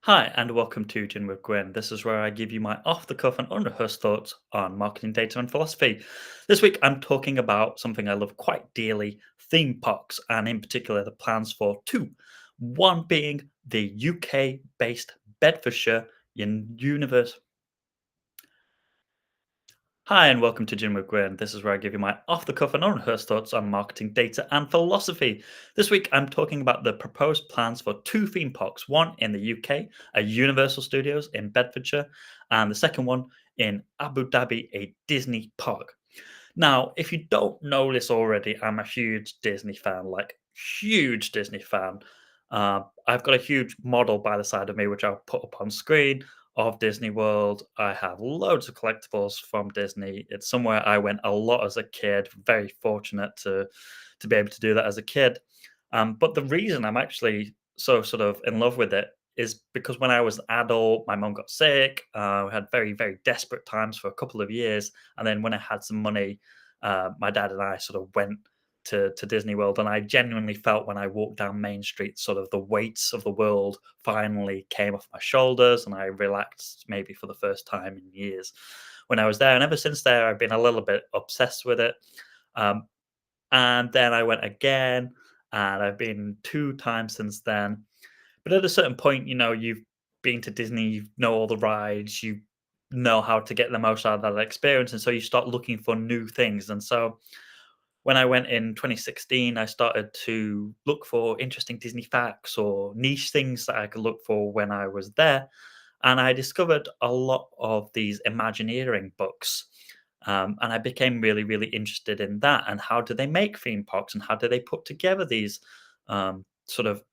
Hi, and welcome to Gin with Gwyn. This is where I give you my off the cuff and unrehearsed thoughts on marketing data and philosophy. This week, I'm talking about something I love quite dearly, theme parks, and in particular, the plans for two. One being the UK based Bedfordshire in Universe. Hi, and welcome to Gin with Gwyn. This is where I give you my off the cuff and unrehearsed thoughts on marketing data and philosophy. This week, I'm talking about the proposed plans for two theme parks, one in the UK, a Universal Studios in Bedfordshire, and the second one in Abu Dhabi, a Disney park. Now, if you don't know this already, I'm a huge Disney fan, like huge Disney fan. I've got a huge model by the side of me, which I'll put up on screen of Disney World. I have loads of collectibles from Disney. It's somewhere I went a lot as a kid. Very fortunate to be able to do that as a kid. But the reason I'm actually so sort of in love with it is because when I was an adult, my mum got sick. We had very, very desperate times for a couple of years. And then when I had some money, my dad and I sort of went to Disney World. And I genuinely felt when I walked down Main Street, sort of the weights of the world finally came off my shoulders and I relaxed maybe for the first time in years when I was there. And ever since there, I've been a little bit obsessed with it. Um, and then I went again, and I've been two times since then. But at a certain point, you've been to Disney, you know all the rides, you know how to get the most out of that experience. And so you start looking for new things. And so when I went in 2016, I started to look for interesting Disney facts or niche things that I could look for when I was there. And I discovered a lot of these Imagineering books. And I became really, really interested in that. And how do they make theme parks and how do they put together these sort of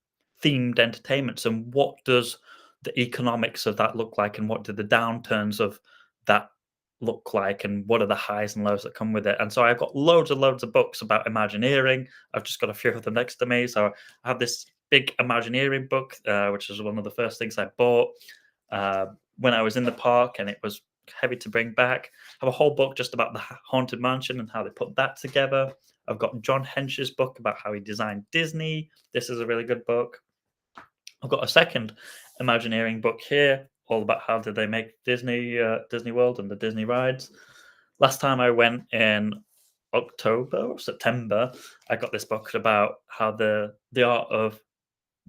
themed entertainments? And what does the economics of that look like? And what do the downturns of that look like, and what are the highs and lows that come with it? And so I've got loads and loads of books about Imagineering. I've just got a few of them next to me. So I have this big Imagineering book, which is one of the first things I bought uh, when I was in the park, and it was heavy to bring back. I have a whole book just about the Haunted Mansion and how they put that together. I've got John Hench's book about how he designed Disney. This is a really good book. I've got a second Imagineering book here, all about how did they make Disney World and the Disney rides. Last time I went in October or September, I got this book about how the art of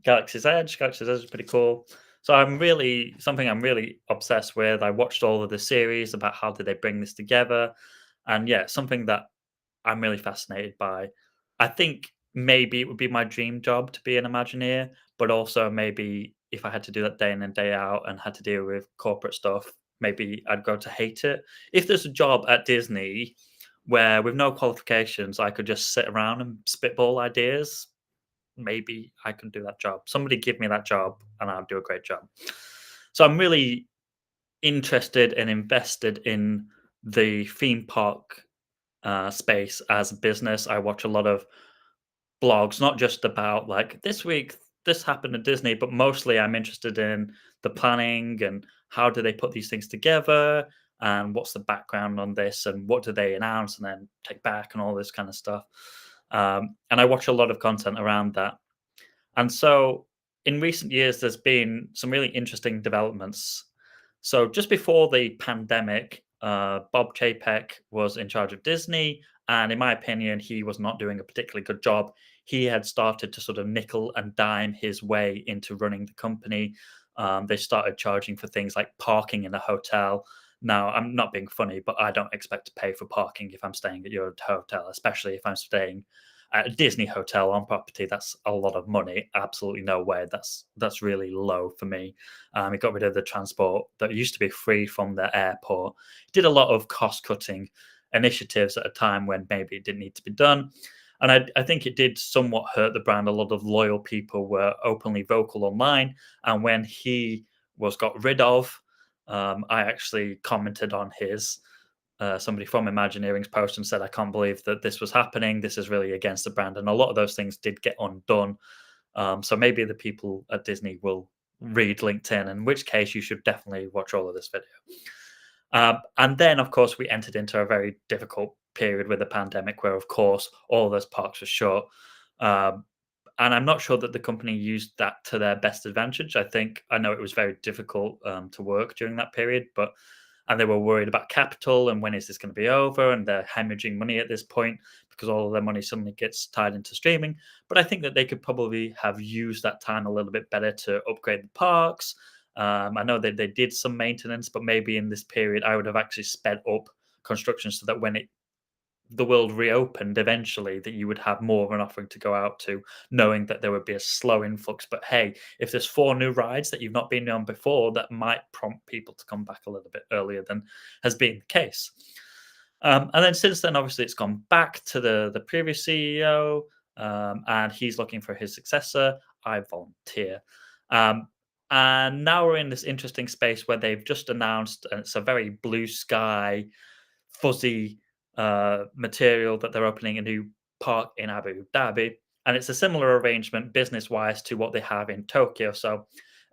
Galaxy's Edge. Galaxy's Edge is pretty cool. So I'm really obsessed with. I watched all of the series about how did they bring this together, and yeah, something that I'm really fascinated by. I think maybe it would be my dream job to be an Imagineer, but also maybe if I had to do that day in and day out and had to deal with corporate stuff, maybe I'd go to hate it. If there's a job at Disney where with no qualifications I could just sit around and spitball ideas, maybe I can do that job. Somebody give me that job and I'll do a great job. So I'm really interested and invested in the theme park space as a business. I watch a lot of blogs, not just about like this week this happened at Disney, but mostly I'm interested in the planning and how do they put these things together and what's the background on this and what do they announce and then take back and all this kind of stuff. And I watch a lot of content around that. And so in recent years, there's been some really interesting developments. So just before the pandemic, Bob Chapek was in charge of Disney. And in my opinion, he was not doing a particularly good job. He had started to sort of nickel and dime his way into running the company. They started charging for things like parking in a hotel. Now, I'm not being funny, but I don't expect to pay for parking if I'm staying at your hotel, especially if I'm staying at a Disney hotel on property. That's a lot of money. Absolutely no way. That's really low for me. It got rid of the transport that used to be free from the airport. Did a lot of cost cutting initiatives at a time when maybe it didn't need to be done. And I think it did somewhat hurt the brand. A lot of loyal people were openly vocal online. And when he was got rid of, I actually commented on his somebody from Imagineering's post and said, "I can't believe that this was happening. This is really against the brand." And a lot of those things did get undone. So maybe the people at Disney will read LinkedIn, in which case you should definitely watch all of this video. And then, of course, we entered into a very difficult period with the pandemic, where, of course, all those parks were shut. Um, And I'm not sure that the company used that to their best advantage. I know it was very difficult to work during that period, but and they were worried about capital and when is this going to be over, and they're hemorrhaging money at this point because all of their money suddenly gets tied into streaming. But I think that they could probably have used that time a little bit better to upgrade the parks. I know that they did some maintenance, but maybe in this period I would have actually sped up construction so that when the world reopened eventually, that you would have more of an offering to go out to, knowing that there would be a slow influx. But hey, if there's four new rides that you've not been on before, that might prompt people to come back a little bit earlier than has been the case. And then since then, obviously, it's gone back to the previous CEO, and he's looking for his successor. I volunteer. Um, and now we're in this interesting space where they've just announced, and it's a very blue sky fuzzy material that they're opening a new park in Abu Dhabi, and it's a similar arrangement business-wise to what they have in Tokyo. So,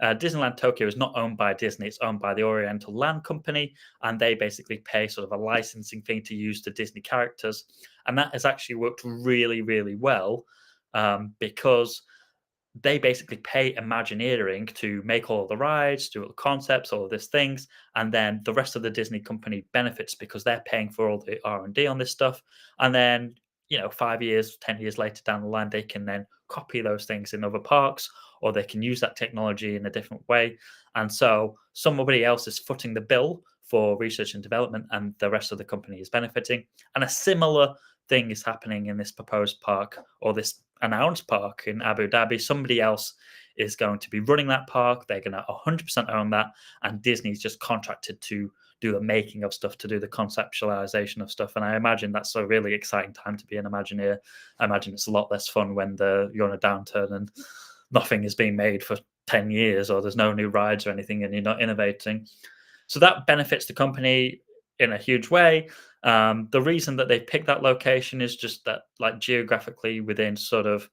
Disneyland Tokyo is not owned by Disney; it's owned by the Oriental Land Company, and they basically pay sort of a licensing fee to use the Disney characters, and that has actually worked really, really well because they basically pay Imagineering to make all the rides, do all the concepts, all of these things, and then the rest of the Disney company benefits because they're paying for all the R&D on this stuff. And then, 5 years, 10 years later down the line, they can then copy those things in other parks, or they can use that technology in a different way. And so somebody else is footing the bill for research and development, and the rest of the company is benefiting. And a similar thing is happening in this proposed park, or this announced park in Abu Dhabi. Somebody else is going to be running that park. They're going to 100% own that. And Disney's just contracted to do the making of stuff, to do the conceptualization of stuff. And I imagine that's a really exciting time to be an Imagineer. I imagine it's a lot less fun when you're on a downturn and nothing is being made for 10 years, or there's no new rides or anything, and you're not innovating. So that benefits the company in a huge way. The reason that they picked that location is just that, like, geographically within sort of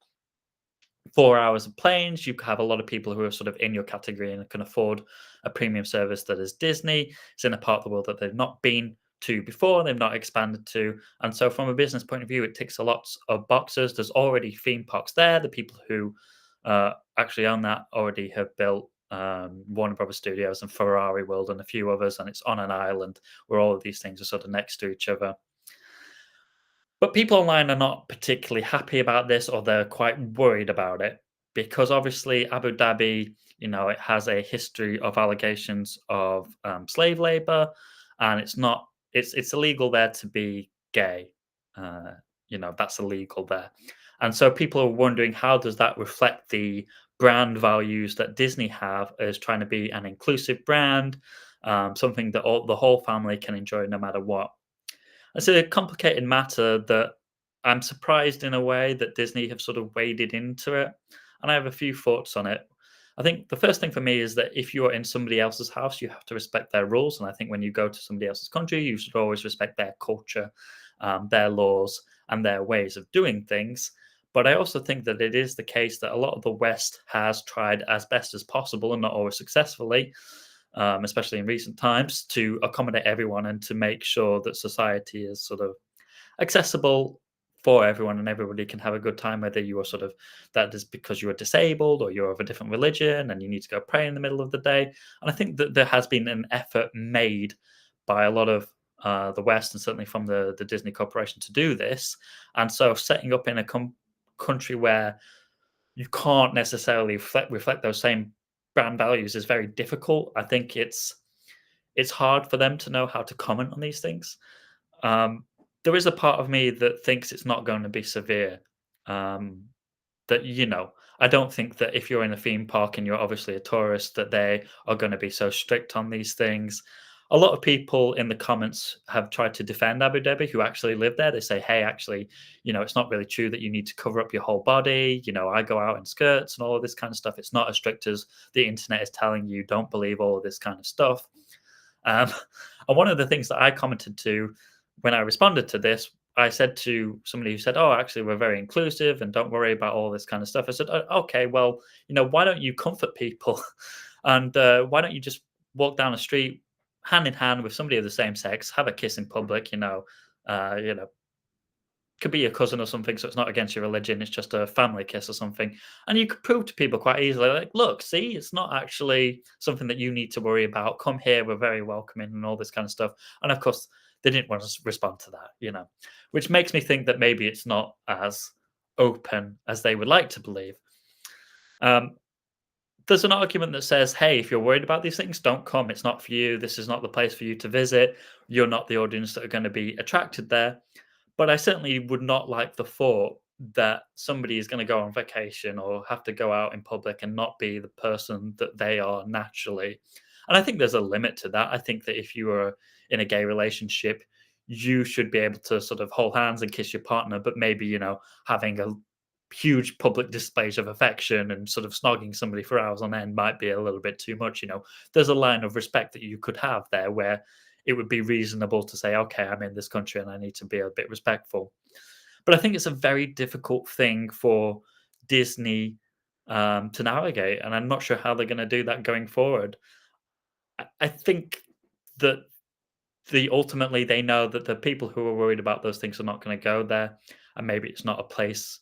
4 hours of planes, you have a lot of people who are sort of in your category and can afford a premium service that is Disney. It's in a part of the world that they've not been to before, they've not expanded to. And so, from a business point of view, it ticks a lot of boxes. There's already theme parks there. The people who actually own that already have built Warner Brothers Studios and Ferrari World and a few others, and it's on an island where all of these things are sort of next to each other. But people online are not particularly happy about this, or they're quite worried about it because obviously Abu Dhabi, it has a history of allegations of slave labor, and it's illegal there to be gay. Uh, that's illegal there, and so people are wondering, how does that reflect the brand values that Disney have as trying to be an inclusive brand, something that the whole family can enjoy no matter what. It's a complicated matter that I'm surprised in a way that Disney have sort of waded into it, and I have a few thoughts on it. I think the first thing for me is that if you're in somebody else's house, you have to respect their rules, and I think when you go to somebody else's country, you should always respect their culture, their laws, and their ways of doing things. But I also think that it is the case that a lot of the West has tried as best as possible, and not always successfully, especially in recent times, to accommodate everyone and to make sure that society is sort of accessible for everyone, and everybody can have a good time, whether you are sort of, that is because you are disabled or you're of a different religion and you need to go pray in the middle of the day. And I think that there has been an effort made by a lot of the West, and certainly from the Disney Corporation, to do this. And so setting up in a country where you can't necessarily reflect those same brand values is very difficult. I think it's hard for them to know how to comment on these things. Um, there is a part of me that thinks it's not going to be severe. Um, that I don't think that if you're in a theme park and you're obviously a tourist, that they are going to be so strict on these things. A lot of people in the comments have tried to defend Abu Dhabi who actually live there. They say, hey, actually, it's not really true that you need to cover up your whole body. I go out in skirts and all of this kind of stuff. It's not as strict as the internet is telling you. Don't believe all of this kind of stuff. Um, and one of the things that I commented to when I responded to this, I said to somebody who said, "Oh, actually, we're very inclusive and don't worry about all this kind of stuff." I said, "Okay, well, why don't you comfort people, and why don't you just walk down the street hand in hand with somebody of the same sex, have a kiss in public, could be your cousin or something, so it's not against your religion, it's just a family kiss or something. And you could prove to people quite easily, like, look, see, it's not actually something that you need to worry about. Come here, we're very welcoming and all this kind of stuff. And of course, they didn't want to respond to that, which makes me think that maybe it's not as open as they would like to believe. Um, there's an argument that says, hey, if you're worried about these things, don't come. It's not for you. This is not the place for you to visit. You're not the audience that are going to be attracted there. But I certainly would not like the thought that somebody is going to go on vacation or have to go out in public and not be the person that they are naturally. And I think there's a limit to that. I think that if you are in a gay relationship, you should be able to sort of hold hands and kiss your partner, but maybe, having a huge public displays of affection and sort of snogging somebody for hours on end might be a little bit too much. There's a line of respect that you could have there where it would be reasonable to say, okay, I'm in this country and I need to be a bit respectful. But I think it's a very difficult thing for Disney to navigate, and I'm not sure how they're going to do that going forward. I think that ultimately they know that the people who are worried about those things are not going to go there, and maybe it's not a place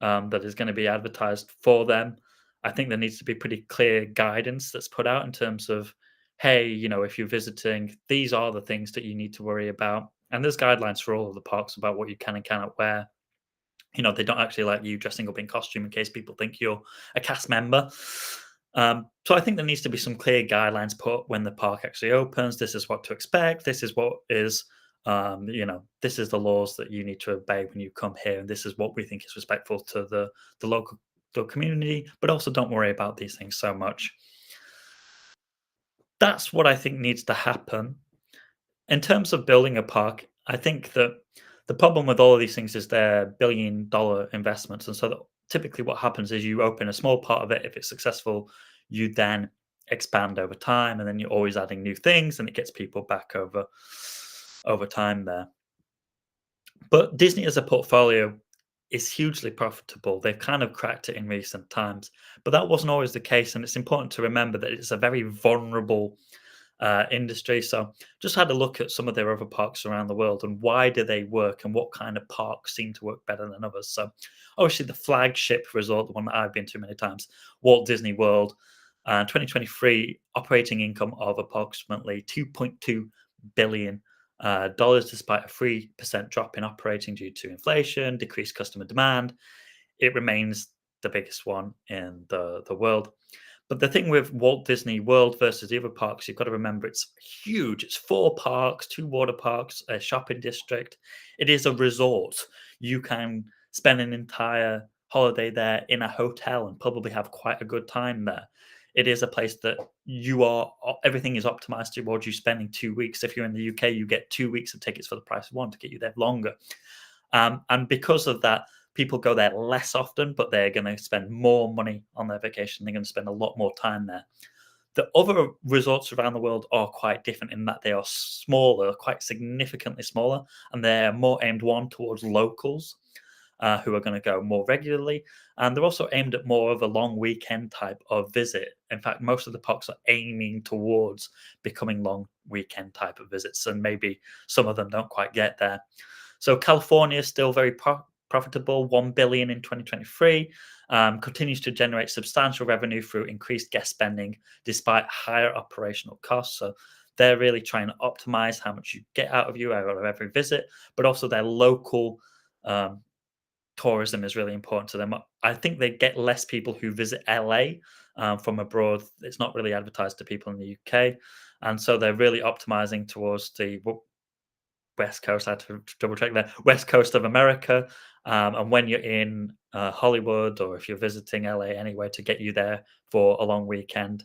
that is going to be advertised for them. I think there needs to be pretty clear guidance that's put out in terms of, hey, if you're visiting, these are the things that you need to worry about. And there's guidelines for all of the parks about what you can and cannot wear. They don't actually like you dressing up in costume in case people think you're a cast member. So I think there needs to be some clear guidelines put when the park actually opens. This is what to expect. This is what is, this is the laws that you need to obey when you come here, and this is what we think is respectful to the local the community. But also, don't worry about these things so much. That's what I think needs to happen. In terms of building a park, I think that the problem with all of these things is they're billion-dollar investments, and so typically what happens is you open a small part of it. If it's successful, you then expand over time, and then you're always adding new things, and it gets people back over time there. But Disney as a portfolio is hugely profitable. They've kind of cracked it in recent times, but that wasn't always the case, and it's important to remember that it's a very vulnerable industry. So just had a look at some of their other parks around the world and why do they work and what kind of parks seem to work better than others. So obviously the flagship resort, the one that I've been to many times, Walt Disney World, 2023 operating income of approximately $2.2 billion dollars, despite a 3% drop in operating due to inflation, decreased customer demand. It remains the biggest one in the world. But the thing with Walt Disney World versus the other parks, you've got to remember it's huge. It's 4 parks, 2 water parks, a shopping district. It is a resort. You can spend an entire holiday there in a hotel and probably have quite a good time there. It is a place that everything is optimized towards you spending 2 weeks. If you're in the UK, you get 2 weeks of tickets for the price of one to get you there longer. And because of that, people go there less often, but they're going to spend more money on their vacation. They're going to spend a lot more time there. The other resorts around the world are quite different in that they are smaller, quite significantly smaller, and they're more aimed towards locals who are going to go more regularly. And they're also aimed at more of a long weekend type of visit. In fact, most of the parks are aiming towards becoming long weekend type of visits, and maybe some of them don't quite get there. So California is still very profitable, 1 billion in 2023, continues to generate substantial revenue through increased guest spending despite higher operational costs. So they're really trying to optimize how much you get out of every visit, but also their local tourism is really important to them. I think they get less people who visit LA from abroad. It's not really advertised to people in the UK. And so they're really optimizing towards the West Coast. I had to double check there. West Coast of America, and when you're in Hollywood or if you're visiting LA anyway, to get you there for a long weekend.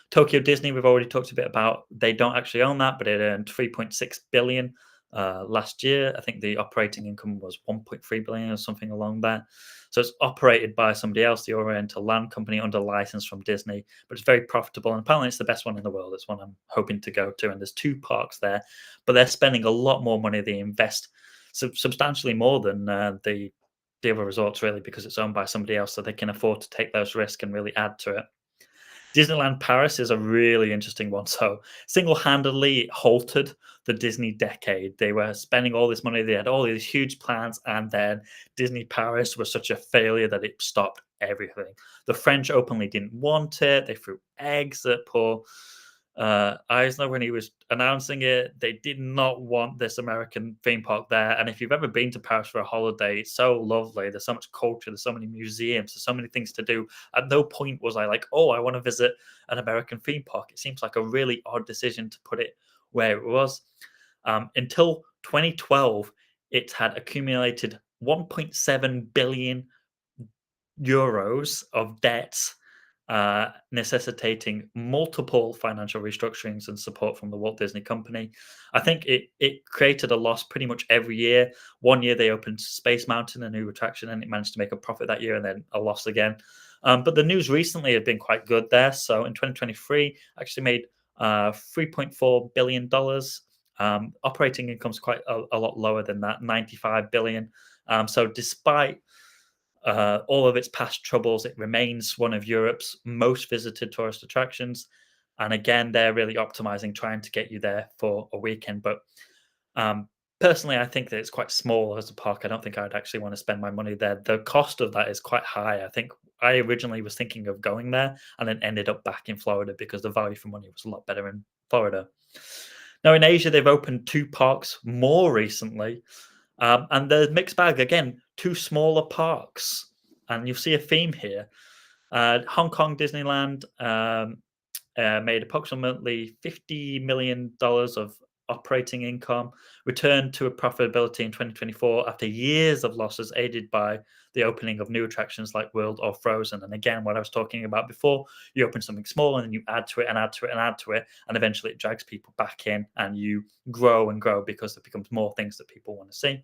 Tokyo Disney, we've already talked a bit about. They don't actually own that, but it earned 3.6 billion last year. I think the operating income was 1.3 billion or something along that. So it's operated by somebody else, the Oriental Land Company, under license from Disney, but it's very profitable. And apparently it's the best one in the world. It's one I'm hoping to go to. And there's 2 parks there, but they're spending a lot more money. They invest substantially more than the other resorts, really, because it's owned by somebody else, so they can afford to take those risks and really add to it. Disneyland Paris is a really interesting one. So, single-handedly it halted the Disney decade. They were spending all this money, they had all these huge plans, and then Disney Paris was such a failure that it stopped everything. The French openly didn't want it. They threw eggs at poor Eisner when he was announcing it. They did not want this American theme park there. And if you've ever been to Paris for a holiday, it's so lovely. There's so much culture. There's so many museums. There's so many things to do. At no point was I like, oh, I want to visit an American theme park. It seems like a really odd decision to put it where it was. Until 2012, it had accumulated 1.7 billion euros of debt, necessitating multiple financial restructurings and support from the Walt Disney Company. I think it created a loss pretty much every year. One year they opened Space Mountain, a new attraction, and it managed to make a profit that year, and then a loss again. But the news recently have been quite good there. So in 2023, actually made $3.4 billion. Operating income's quite a lot lower than that, 95 billion. So despite all of its past troubles, it remains one of Europe's most visited tourist attractions. And again, they're really optimizing, trying to get you there for a weekend. But um, personally, I think that it's quite small as a park. I don't think I'd actually want to spend my money there. The cost of that is quite high. I think I originally was thinking of going there and then ended up back in Florida because the value for money was a lot better in Florida. Now, in Asia, they've opened two parks more recently, and the mixed bag again, two smaller parks, and you'll see a theme here. Hong Kong Disneyland made approximately $50 million of operating income, returned to a profitability in 2024 after years of losses, aided by the opening of new attractions like World or Frozen. And again, what I was talking about before, you open something small and then you add to it and add to it and add to it, and eventually it drags people back in, and you grow and grow because there becomes more things that people want to see.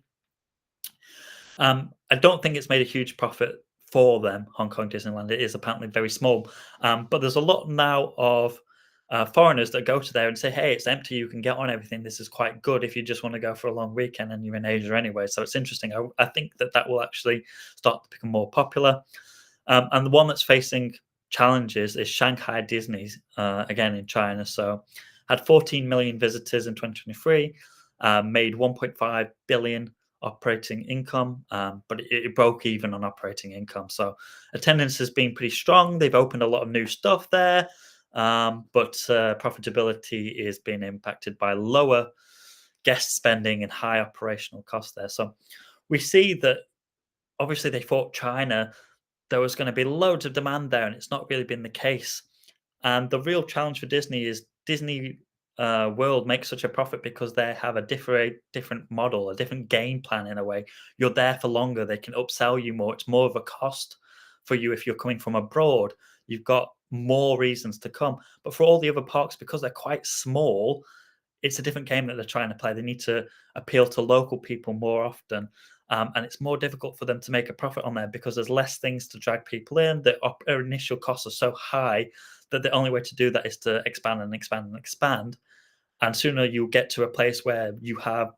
I don't think it's made a huge profit for them, Hong Kong Disneyland. It is apparently very small. But there's a lot now of foreigners that go to there and say, hey, it's empty. You can get on everything. This is quite good if you just want to go for a long weekend and you're in Asia anyway. So it's interesting. I think that that will actually start to become more popular. And the one that's facing challenges is Shanghai Disney, again in China. So had 14 million visitors in 2023, made 1.5 billion operating income, but it broke even on operating income. So attendance has been pretty strong. They've opened a lot of new stuff there, but profitability is being impacted by lower guest spending and high operational costs there. So we see that obviously they thought China there was going to be loads of demand there, and it's not really been the case. And the real challenge for Disney is Disney World makes such a profit because they have a different model, a different game plan in a way. You're there for longer; they can upsell you more. It's more of a cost for you if you're coming from abroad. You've got more reasons to come. But for all the other parks, because they're quite small, it's a different game that they're trying to play. They need to appeal to local people more often. And it's more difficult for them to make a profit on there because there's less things to drag people in. The initial costs are so high that the only way to do that is to expand and expand and expand. And sooner you get to a place where you have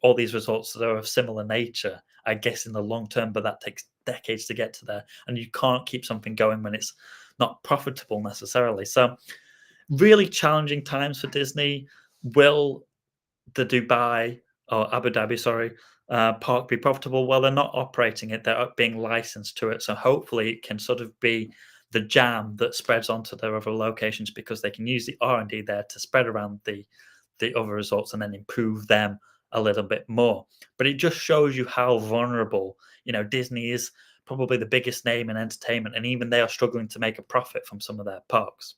all these results that are of similar nature, I guess, in the long term, but that takes decades to get to there. And you can't keep something going when it's not profitable necessarily. So, really challenging times for Disney. Will the Dubai or Abu Dhabi, sorry, park be profitable? Well, they're not operating it; they're being licensed to it. So hopefully, it can sort of be the jam that spreads onto their other locations because they can use the R&D there to spread around the other results and then improve them a little bit more. But it just shows you how vulnerable, Disney is probably the biggest name in entertainment, and even they are struggling to make a profit from some of their parks.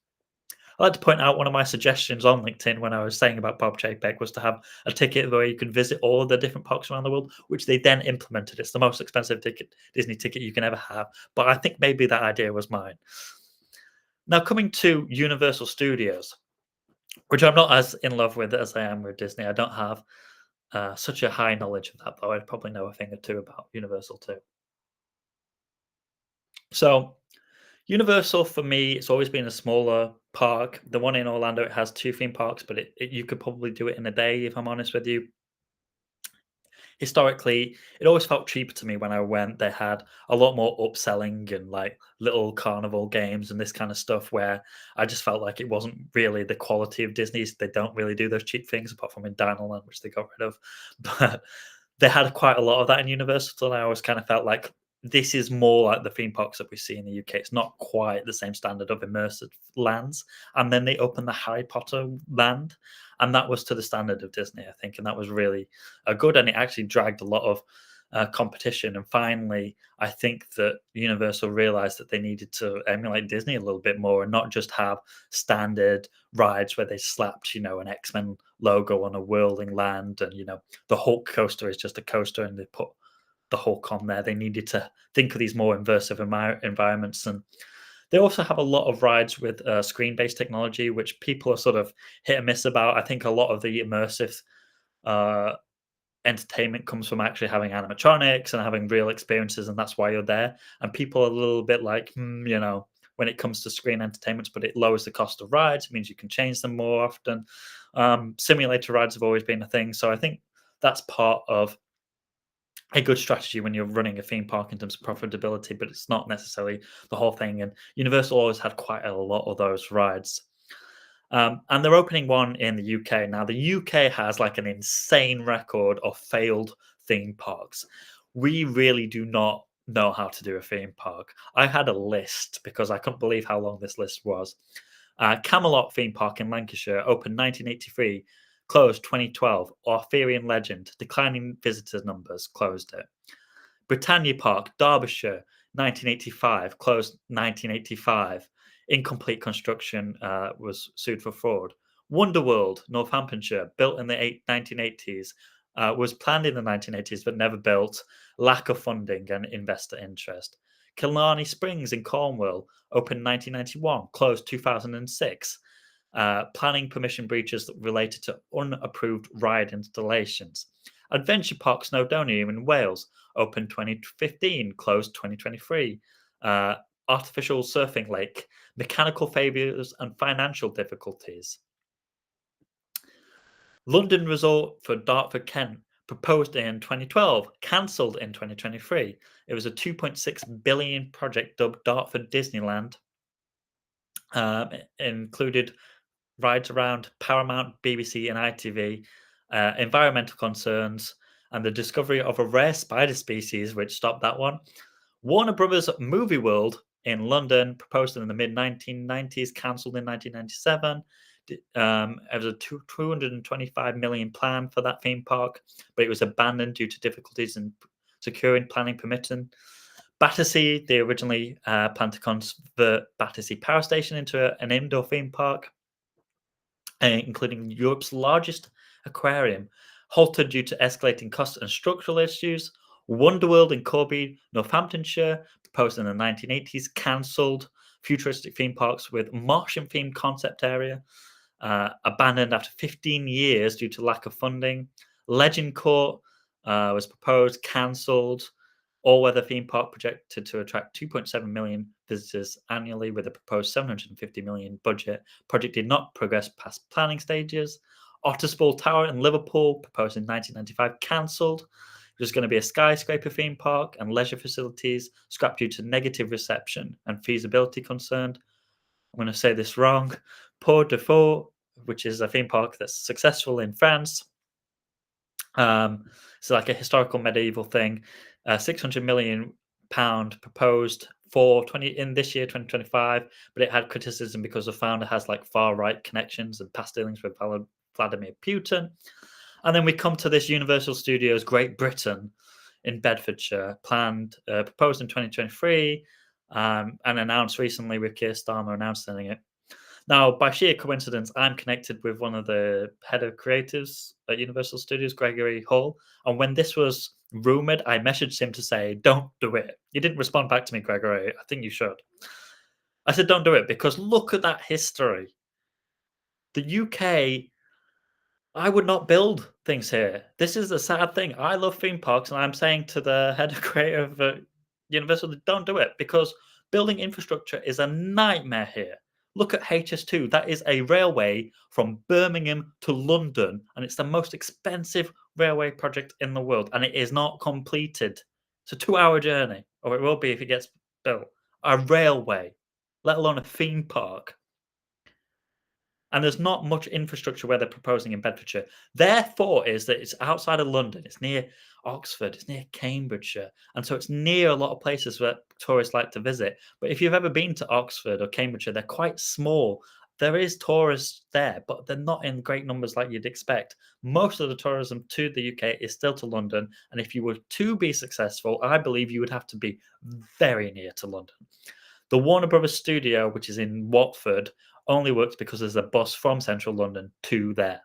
I like to point out one of my suggestions on LinkedIn when I was saying about Bob Chapek was to have a ticket where you can visit all of the different parks around the world, which they then implemented. It's the most expensive Disney ticket you can ever have, but I think maybe that idea was mine. Now, coming to Universal Studios, which I'm not as in love with as I am with Disney. I don't have such a high knowledge of that, though. I'd probably know a thing or two about Universal too. So, Universal for me, it's always been a smaller park. The one in Orlando, it has two theme parks, but you could probably do it in a day, if I'm honest with you. historically, it always felt cheaper to me when I went. They had a lot more upselling and like little carnival games and this kind of stuff where I just felt like it wasn't really the quality of Disney's. They don't really do those cheap things apart from in Dinoland, which they got rid of. But they had quite a lot of that in Universal, and I always kind of felt like this is more like the theme parks that we see in the UK. It's not quite the same standard of immersive lands. And then they opened the Harry Potter land, and that was to the standard of Disney, I think, and that was really good. And it actually dragged a lot of competition. And finally, I think that Universal realized that they needed to emulate Disney a little bit more and not just have standard rides where they slapped, an X-Men logo on a whirling land, and the Hulk coaster is just a coaster, and they put the Hulk on there. They needed to think of these more immersive environments, and they also have a lot of rides with screen-based technology, which people are sort of hit and miss about. I think a lot of the immersive uh, entertainment comes from actually having animatronics and having real experiences, and that's why you're there. And people are a little bit like, when it comes to screen entertainments, but it lowers the cost of rides. It means you can change them more often. Simulator rides have always been a thing, so I think that's part of a good strategy when you're running a theme park in terms of profitability, but it's not necessarily the whole thing. And Universal always had quite a lot of those rides. And they're opening one in the UK. Now, the UK has like an insane record of failed theme parks. We really do not know how to do a theme park. I had a list because I couldn't believe how long this list was. Camelot theme park in Lancashire opened 1983, closed 2012. Arthurian Legend, declining visitors numbers, closed it. Britannia Park, Derbyshire, 1985, closed 1985. Incomplete construction, was sued for fraud. Wonderworld, Northamptonshire, built in the 1980s, was planned in the 1980s but never built. Lack of funding and investor interest. Killarney Springs in Cornwall, opened 1991, closed 2006. Planning permission breaches related to unapproved ride installations. Adventure Park Snowdonia in Wales, opened 2015, closed 2023. Artificial surfing lake, mechanical failures and financial difficulties. London Resort for Dartford, Kent, proposed in 2012, cancelled in 2023. It was a 2.6 billion project dubbed Dartford Disneyland. Included rides around Paramount, BBC, and ITV, environmental concerns, and the discovery of a rare spider species, which stopped that one. Warner Brothers Movie World in London, proposed in the mid 1990s, cancelled in 1997. There was a 225 million plan for that theme park, but it was abandoned due to difficulties in securing planning permission. Battersea, they originally planned to convert Battersea Power Station into an indoor theme park, including Europe's largest aquarium, halted due to escalating costs and structural issues. Wonderworld in Corby, Northamptonshire, proposed in the 1980s, cancelled. Futuristic theme parks with Martian-themed concept area, abandoned after 15 years due to lack of funding. Legend Court was proposed, cancelled. All-weather theme park projected to attract 2.7 million visitors annually with a proposed 750 million budget. Project did not progress past planning stages. Otterspall Tower in Liverpool, proposed in 1995, cancelled. There's going to be a skyscraper theme park and leisure facilities, scrapped due to negative reception and feasibility concerned. I'm going to say this wrong. Port de Fort, which is a theme park that's successful in France. It's like a historical medieval thing. £600 million proposed for in this year 2025, but it had criticism because the founder has like far right connections and past dealings with Vladimir Putin. And then we come to this Universal Studios Great Britain in Bedfordshire, proposed in 2023, and announced recently with Keir Starmer announcing it. Now, by sheer coincidence, I'm connected with one of the head of creatives at Universal Studios, Gregory Hall. And when this was rumored, I messaged him to say, don't do it. He didn't respond back to me, Gregory. I think you should. I said, don't do it because look at that history. The UK, I would not build things here. This is the sad thing. I love theme parks, and I'm saying to the head of creative at Universal, don't do it because building infrastructure is a nightmare here. Look at HS2. That is a railway from Birmingham to London, and it's the most expensive railway project in the world, and it is not completed. It's a 2-hour journey, or it will be if it gets built. A railway, let alone a theme park. And there's not much infrastructure where they're proposing in Bedfordshire. Their thought is that it's outside of London, it's near Oxford, it's near Cambridgeshire, and so it's near a lot of places where tourists like to visit. But if you've ever been to Oxford or Cambridgeshire, they're quite small. There is tourists there, but they're not in great numbers like you'd expect. Most of the tourism to the UK is still to London, and if you were to be successful, I believe you would have to be very near to London. The Warner Brothers studio, which is in Watford, only works because there's a bus from central London to there.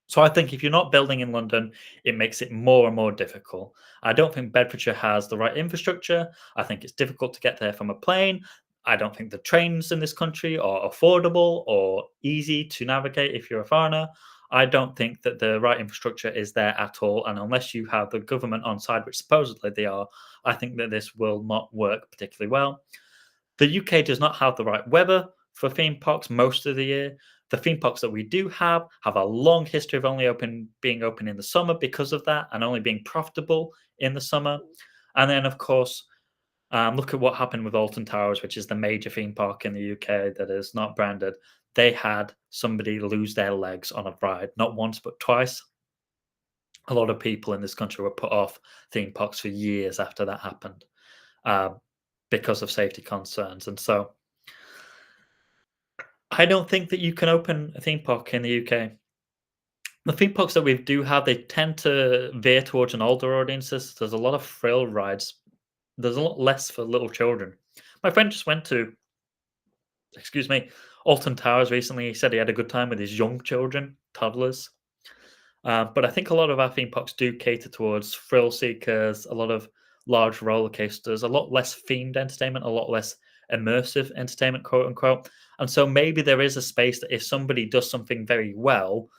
So I think if you're not building in London, it makes it more and more difficult. I don't think Bedfordshire has the right infrastructure. I think it's difficult to get there from a plane. I don't think the trains in this country are affordable or easy to navigate if you're a foreigner. I don't think that the right infrastructure is there at all. And unless you have the government on side, which supposedly they are, I think that this will not work particularly well. The UK does not have the right weather for theme parks most of the year. The theme parks that we do have a long history of only being open in the summer because of that, and only being profitable in the summer. And then, of course, look at what happened with Alton Towers, which is the major theme park in the UK that is not branded. They had somebody lose their legs on a ride, not once but twice. A lot of people in this country were put off theme parks for years after that happened, uh, because of safety concerns. And so I don't think that you can open a theme park in the UK. The theme parks that we do have, they tend to veer towards an older audiences. There's a lot of thrill rides. There's a lot less for little children. My friend just went to, excuse me, Alton Towers recently. He said he had a good time with his young children, toddlers. But I think a lot of our theme parks do cater towards thrill seekers, a lot of large roller coasters, a lot less themed entertainment, a lot less immersive entertainment, quote unquote. And so maybe there is a space that if somebody does something very well,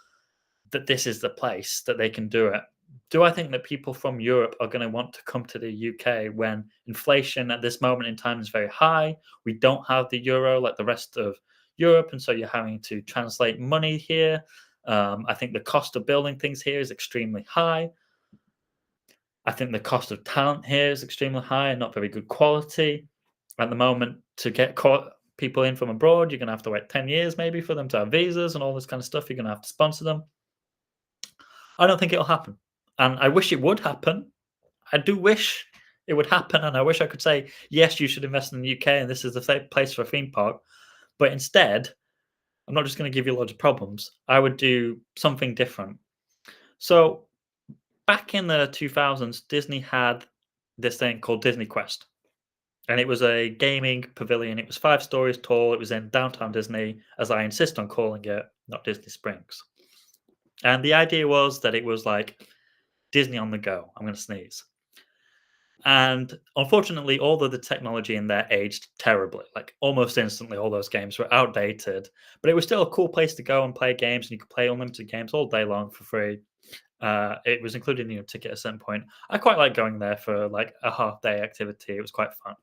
that this is the place that they can do it. Do I think that people from Europe are going to want to come to the UK when inflation at this moment in time is very high? We don't have the euro like the rest of Europe, and so you're having to translate money here. I think the cost of building things here is extremely high. I think the cost of talent here is extremely high and not very good quality. At the moment, to get people in from abroad, you're going to have to wait 10 years maybe for them to have visas and all this kind of stuff. You're going to have to sponsor them. I don't think it'll happen. And I wish it would happen. I do wish it would happen. And I wish I could say, yes, you should invest in the UK and this is the place for a theme park. But instead, I'm not just going to give you loads of problems. I would do something different. So back in the 2000s, Disney had this thing called Disney Quest. And it was a gaming pavilion. It was 5 stories tall. It was in downtown Disney, as I insist on calling it, not Disney Springs. And the idea was that it was like Disney on the go. I'm going to sneeze. And unfortunately, all of the technology in there aged terribly. Like almost instantly, all those games were outdated. But it was still a cool place to go and play games, and you could play unlimited games all day long for free. It was included in your ticket at a certain point. I quite like going there for like a half day activity. It was quite fun.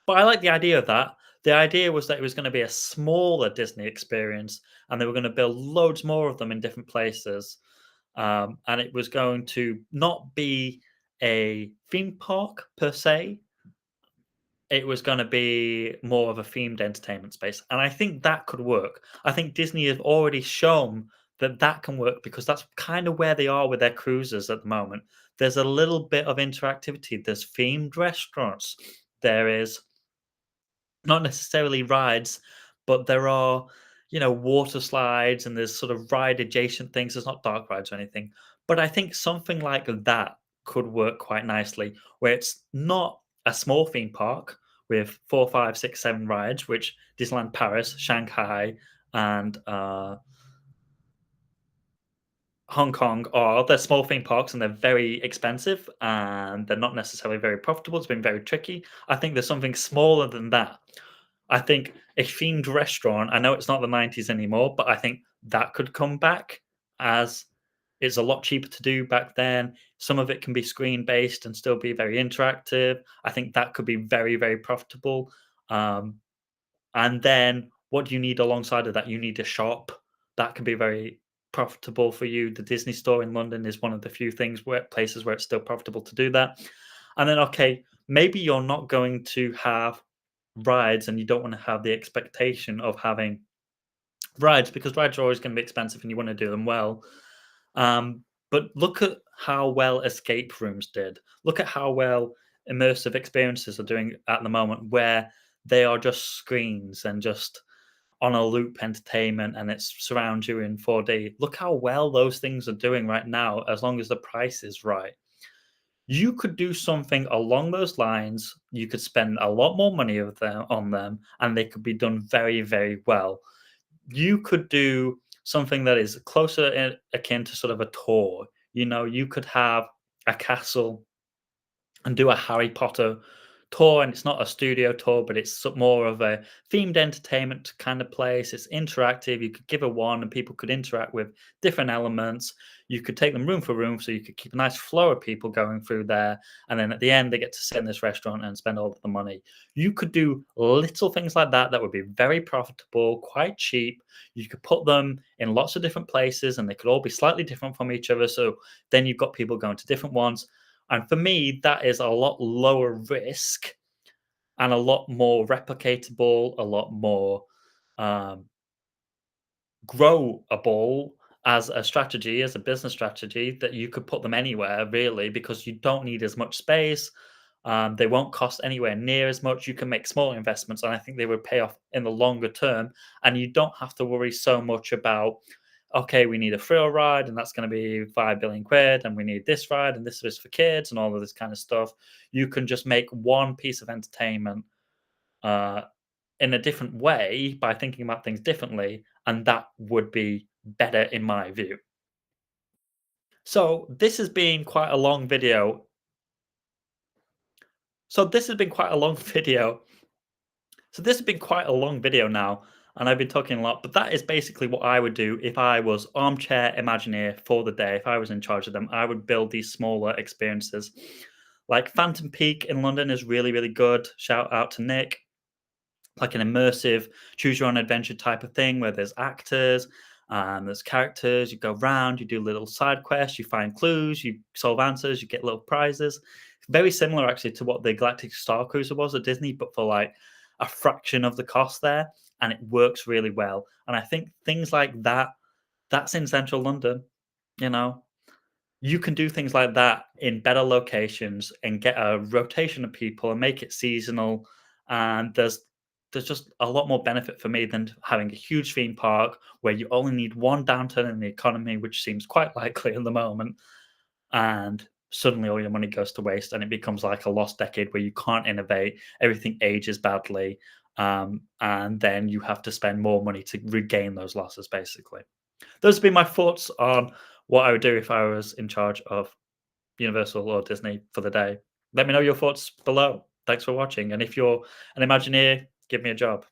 But I like the idea of that. The idea was that it was going to be a smaller Disney experience, and they were going to build loads more of them in different places. And it was going to not be a theme park per se. It was going to be more of a themed entertainment space, and I think that could work. I think Disney have already shown that that can work because that's kind of where they are with their cruises at the moment. There's a little bit of interactivity. There's themed restaurants. There is not necessarily rides, but there are, water slides and there's sort of ride adjacent things. There's not dark rides or anything. But I think something like that could work quite nicely, where it's not a small theme park with 4, 5, 6, 7 rides, which Disneyland Paris, Shanghai, and Hong Kong are. They're small theme parks and they're very expensive and they're not necessarily very profitable. It's been very tricky. I think there's something smaller than that. I think a themed restaurant, I know it's not the 90s anymore, but I think that could come back as it's a lot cheaper to do back then. Some of it can be screen based and still be very interactive. I think that could be very, very profitable. And then what do you need alongside of that? You need a shop. That can be very profitable for you. The Disney store in London is one of the few things where places where it's still profitable to do that. And then, okay, maybe you're not going to have rides and you don't want to have the expectation of having rides because rides are always going to be expensive and you want to do them well. But look at how well escape rooms did. Look at how well immersive experiences are doing at the moment, where they are just screens and just on a loop entertainment and it surrounds you in 4D. Look how well those things are doing right now, as long as the price is right. You could do something along those lines. You could spend a lot more money on them, and they could be done very, very well. You could do something that is closer akin to sort of a tour. You could have a castle and do a Harry Potter tour, and it's not a studio tour, but it's more of a themed entertainment kind of place. It's interactive. You could give a wand, and people could interact with different elements. You could take them room for room, so you could keep a nice flow of people going through there. And then at the end, they get to sit in this restaurant and spend all of the money. You could do little things like that that would be very profitable, quite cheap. You could put them in lots of different places, and they could all be slightly different from each other. So then you've got people going to different ones, and for me, that is a lot lower risk and a lot more replicatable, a lot more um, growable as a strategy, as a business strategy, that you could put them anywhere really, because you don't need as much space. They won't cost anywhere near as much. You can make small investments, and I think they would pay off in the longer term. And you don't have to worry so much about, okay, we need a thrill ride, and that's going to be 5 billion quid, and we need this ride, and this is for kids, and all of this kind of stuff. You can just make one piece of entertainment uh, in a different way by thinking about things differently, and that would be better in my view. So this has been quite a long video. So this has been quite a long video. So this has been quite a long video now, and I've been talking a lot, but that is basically what I would do if I was armchair Imagineer for the day. If I was in charge of them, I would build these smaller experiences. Like Phantom Peak in London is really, really good. Shout out to Nick. Like an immersive choose your own adventure type of thing where there's actors and there's characters. You go around, you do little side quests, you find clues, you solve answers, you get little prizes. Very similar actually to what the Galactic Star Cruiser was at Disney, but for like a fraction of the cost there, and it works really well. And I think things like that, that's in central London, you know. You can do things like that in better locations and get a rotation of people and make it seasonal. And there's just a lot more benefit for me than having a huge theme park where you only need one downturn in the economy, which seems quite likely at the moment, and suddenly all your money goes to waste and it becomes like a lost decade where you can't innovate, everything ages badly, and then you have to spend more money to regain those losses, basically. Those have been my thoughts on what I would do if I was in charge of Universal or Disney for the day. Let me know your thoughts below. Thanks for watching. And if you're an Imagineer, give me a job.